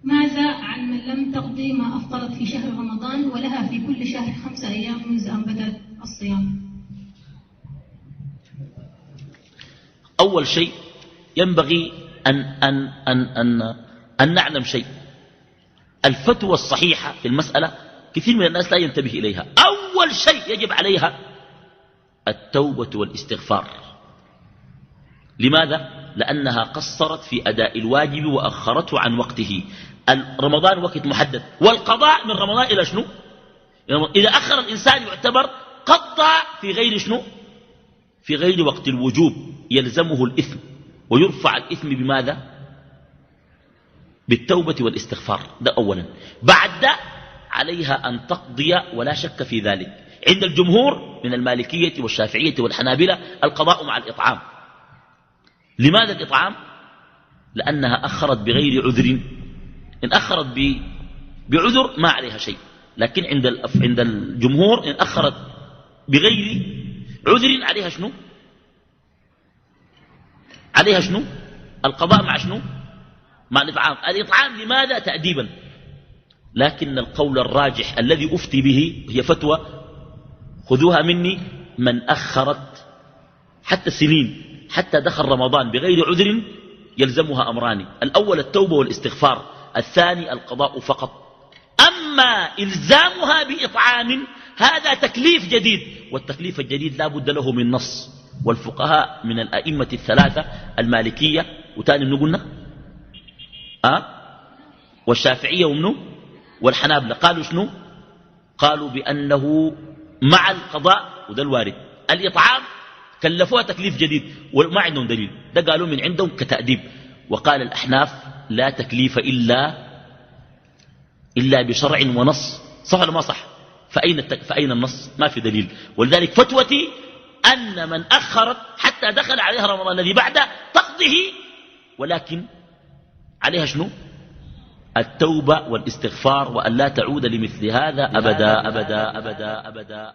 ماذا عن من لم تقضي ما أفطرت في شهر رمضان ولها في كل شهر 5 أيام منذ أن بدأت الصيام؟ أول شيء ينبغي أن نعلم شيء. الفتوى الصحيحة في المسألة كثير من الناس لا ينتبه إليها. أول شيء يجب عليها التوبة والاستغفار. لماذا؟ لأنها قصرت في أداء الواجب وأخرته عن وقته. رمضان وقت محدد، والقضاء من رمضان إلى شنو؟ إذا أخر الإنسان يعتبر قطع في غير شنو؟ في غير وقت الوجوب، يلزمه الإثم، ويرفع الإثم بماذا؟ بالتوبة والاستغفار. ده أولا. بعد ده عليها أن تقضي ولا شك في ذلك. عند الجمهور من المالكية والشافعية والحنابلة القضاء مع الإطعام. لماذا الإطعام؟ لأنها أخرت بغير عذر. إن أخرت بعذر ما عليها شيء، لكن عند الجمهور إن أخرت بغير عذر عليها شنو؟ عليها شنو؟ القضاء مع شنو؟ مع الإطعام. الإطعام لماذا؟ تأديبا. لكن القول الراجح الذي أفتي به هي فتوى خذوها مني، من أخرت حتى سنين حتى دخل رمضان بغير عذر يلزمها أمران: الأول التوبة والاستغفار، الثاني القضاء فقط. أما إلزامها بإطعام هذا تكليف جديد، والتكليف الجديد لا بد له من نص. والفقهاء من الأئمة الثلاثة المالكية وتاني منه قلنا والشافعية ومنه والحنابلة قالوا شنو؟ قالوا بأنه مع القضاء، وده الوارد. الإطعام كلفوها تكليف جديد وما عندهم دليل، ده قالوا من عندهم كتأديب. وقال الأحناف لا تكليف إلا بشرع ونص. صح ولا ما صح؟ فأين النص؟ ما في دليل. ولذلك فتوتي أن من أخرت حتى دخل عليها رمضان الذي بعده تقضيه، ولكن عليها شنو؟ التوبة والاستغفار، وأن لا تعود لمثل هذا أبدا أبدا أبدا أبدا.